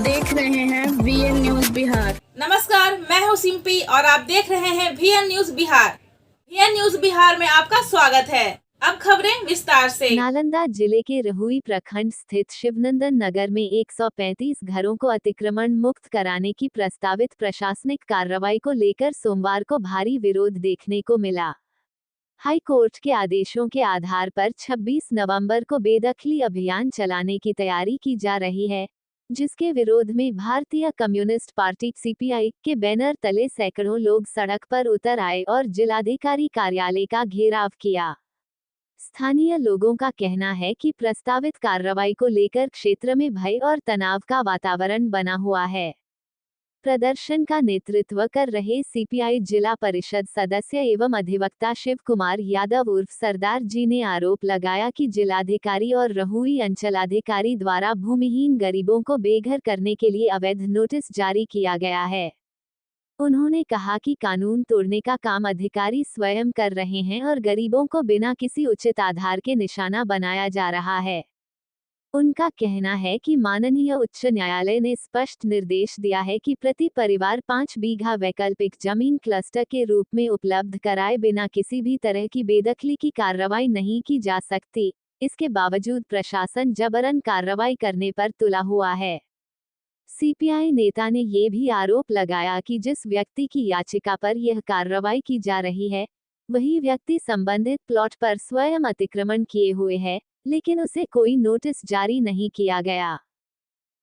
देख रहे हैं VN न्यूज बिहार। नमस्कार, मैं हूँ सिंपी और आप देख रहे हैं VN news Bihar. VN news Bihar में आपका स्वागत है। अब खबरें विस्तार से। नालंदा जिले के रहुई प्रखंड स्थित शिवनंदन नगर में 135 घरों को अतिक्रमण मुक्त कराने की प्रस्तावित प्रशासनिक कार्रवाई को लेकर सोमवार को भारी विरोध देखने को मिला। हाई कोर्ट के आदेशों के आधार पर 26 नवंबर को बेदखली अभियान चलाने की तैयारी की जा रही है, जिसके विरोध में भारतीय कम्युनिस्ट पार्टी CPI के बैनर तले सैकड़ों लोग सड़क पर उतर आए और जिलाधिकारी कार्यालय का घेराव किया। स्थानीय लोगों का कहना है कि प्रस्तावित कार्रवाई को लेकर क्षेत्र में भय और तनाव का वातावरण बना हुआ है। प्रदर्शन का नेतृत्व कर रहे CPI जिला परिषद सदस्य एवं अधिवक्ता शिव कुमार यादव उर्फ सरदार जी ने आरोप लगाया कि जिलाधिकारी और रहुई अंचलाधिकारी द्वारा भूमिहीन गरीबों को बेघर करने के लिए अवैध नोटिस जारी किया गया है। उन्होंने कहा कि कानून तोड़ने का काम अधिकारी स्वयं कर रहे हैं और गरीबों को बिना किसी उचित आधार के निशाना बनाया जा रहा है। उनका कहना है कि माननीय उच्च न्यायालय ने स्पष्ट निर्देश दिया है कि प्रति परिवार 5 बीघा वैकल्पिक जमीन क्लस्टर के रूप में उपलब्ध कराए बिना किसी भी तरह की बेदखली की कार्रवाई नहीं की जा सकती। इसके बावजूद प्रशासन जबरन कार्रवाई करने पर तुला हुआ है। CPI नेता ने ये भी आरोप लगाया कि जिस व्यक्ति की याचिका पर यह कार्रवाई की जा रही है, वही व्यक्ति संबंधित प्लॉट पर स्वयं अतिक्रमण किए हुए है, लेकिन उसे कोई नोटिस जारी नहीं किया गया।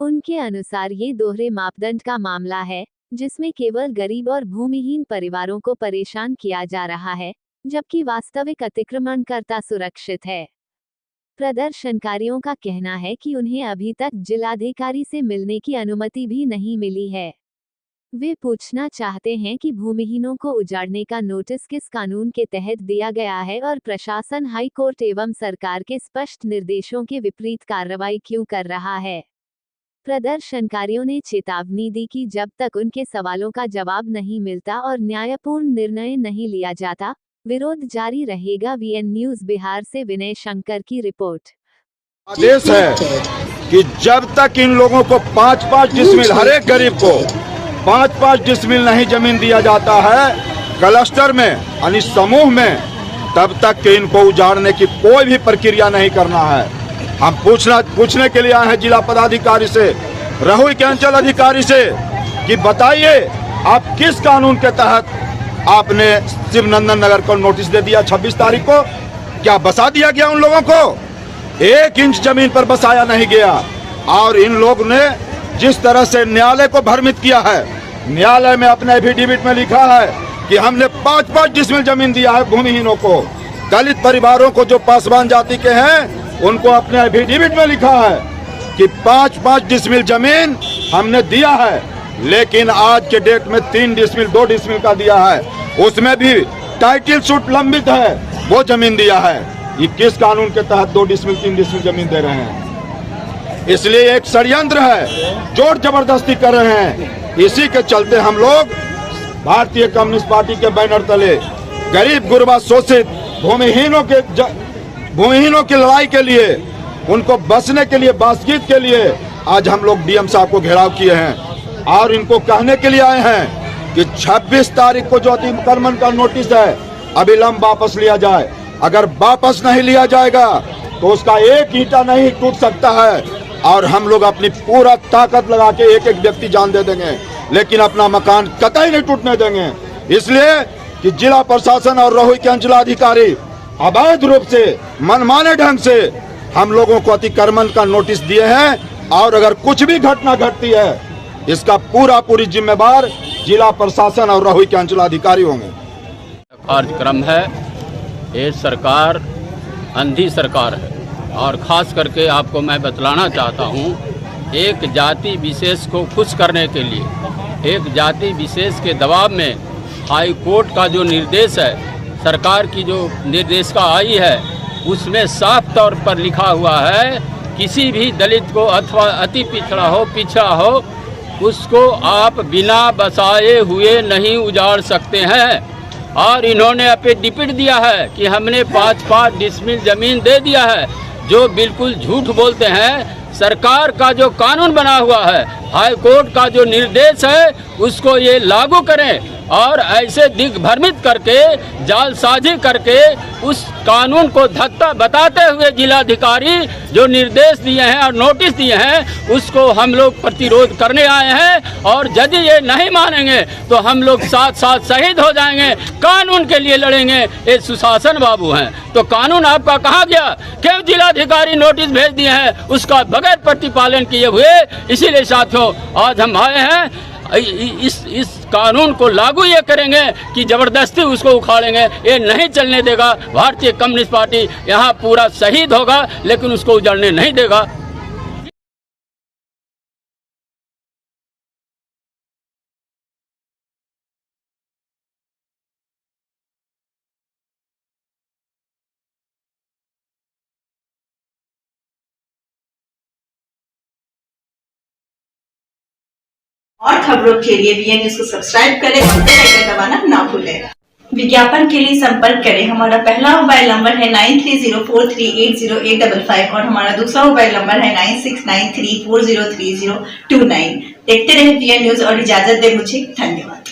उनके अनुसार ये दोहरे मापदंड का मामला है, जिसमें केवल गरीब और भूमिहीन परिवारों को परेशान किया जा रहा है, जबकि वास्तविक अतिक्रमणकर्ता सुरक्षित है। प्रदर्शनकारियों का कहना है कि उन्हें अभी तक जिलाधिकारी से मिलने की अनुमति भी नहीं मिली है। वे पूछना चाहते हैं कि भूमिहीनों को उजाड़ने का नोटिस किस कानून के तहत दिया गया है और प्रशासन हाई कोर्ट एवं सरकार के स्पष्ट निर्देशों के विपरीत कार्रवाई क्यों कर रहा है। प्रदर्शनकारियों ने चेतावनी दी कि जब तक उनके सवालों का जवाब नहीं मिलता और न्यायपूर्ण निर्णय नहीं लिया जाता, विरोध जारी रहेगा। VN न्यूज बिहार से विनय शंकर की रिपोर्ट। आदेश है कि जब तक इन लोगों को 5-5 डिसमिल, हर एक गरीब को 5-5 डिसमिल नहीं जमीन दिया जाता है क्लस्टर में यानी समूह में, तब तक कि इनको उजाड़ने की कोई भी प्रक्रिया नहीं करना है। हम पूछने के लिए आए हैं जिला पदाधिकारी से, रहुई के अंचल अधिकारी से कि बताइए आप किस कानून के तहत आपने शिवनंदन नगर को नोटिस दे दिया 26 तारीख को? क्या बसा दिया गया उन लोगों को? 1 इंच जमीन पर बसाया नहीं गया। और इन लोग ने जिस तरह से न्यायालय को भ्रमित किया है, न्यायालय में अपने एफिडेविट में लिखा है कि हमने 5-5 डिसमिल जमीन दिया है भूमिहीनों को। दलित परिवारों को जो पासवान जाति के हैं, उनको अपने एफिडेविट में लिखा है कि 5-5 डिसमिल जमीन हमने दिया है, लेकिन आज के डेट में 3 डिसमिल 2 डिसमिल का दिया है, उसमें भी टाइटल सूट लंबित है, वो जमीन दिया है। ये किस कानून के तहत 2 डिसमिल 3 डिसमिल जमीन दे रहे हैं? इसलिए एक षड्यंत्र है, जोर जबरदस्ती कर रहे हैं। इसी के चलते हम लोग भारतीय कम्युनिस्ट पार्टी के बैनर तले गरीब गुरबा शोषित भूमिहीनों की लड़ाई के लिए, उनको बसने के लिए, बासगीत के लिए आज हम लोग DM साहब को घेराव किए हैं और इनको कहने के लिए आए हैं कि 26 तारीख को जो अतिक्रमण का नोटिस है अविलंब वापस लिया जाए। अगर वापस नहीं लिया जाएगा तो उसका एक ईंटा नहीं टूट सकता है और हम लोग अपनी पूरा ताकत लगा के एक व्यक्ति जान दे देंगे, लेकिन अपना मकान कतई नहीं टूटने देंगे। इसलिए कि जिला प्रशासन और रहुई के अंचलाधिकारी अवैध रूप से, मनमाने ढंग से हम लोगों को अतिक्रमण का नोटिस दिए हैं और अगर कुछ भी घटना घटती है, इसका पूरी जिम्मेवार जिला प्रशासन और रहुई के अंचलाधिकारी होंगे। कार्यक्रम है, ये सरकार अंधी सरकार है और ख़ास करके आपको मैं बतलाना चाहता हूँ, एक जाति विशेष को खुश करने के लिए, एक जाति विशेष के दबाव में हाई कोर्ट का जो निर्देश है, सरकार की जो निर्देशिका आई है, उसमें साफ तौर पर लिखा हुआ है किसी भी दलित को अथवा अति पिछड़ा हो, पिछड़ा हो, उसको आप बिना बसाए हुए नहीं उजाड़ सकते हैं। और इन्होंने एफिडेविट दिया है कि हमने 5-5 डिसमिल ज़मीन दे दिया है, जो बिल्कुल झूठ बोलते हैं। सरकार का जो कानून बना हुआ है, हाई कोर्ट का जो निर्देश है, उसको ये लागू करें और ऐसे दिग्भ्रमित करके, जालसाजी करके उस कानून को धत्ता बताते हुए जिलाधिकारी जो निर्देश दिए हैं और नोटिस दिए हैं, उसको हम लोग प्रतिरोध करने आए हैं। और यदि ये नहीं मानेंगे तो हम लोग साथ साथ शहीद हो जाएंगे, कानून के लिए लड़ेंगे। ये सुशासन बाबू हैं, तो कानून आपका कहाँ गया? क्यों जिलाधिकारी नोटिस भेज दिए हैं, उसका बगैर प्रतिपालन किए हुए? इसीलिए साथियों, आज हम आए हैं, इस कानून को लागू ये करेंगे कि जबरदस्ती उसको उखाड़ेंगे। ये नहीं चलने देगा। भारतीय कम्युनिस्ट पार्टी यहाँ पूरा शहीद होगा, लेकिन उसको उजड़ने नहीं देगा। और खबरों के लिए VN न्यूज को सब्सक्राइब करें और बेल आइकन दबाना ना भूलें। विज्ञापन के लिए संपर्क करें। हमारा पहला मोबाइल नंबर है 9304380855 और हमारा दूसरा मोबाइल नंबर है 9693403029। देखते रहे VN न्यूज और इजाजत दे मुझे। धन्यवाद।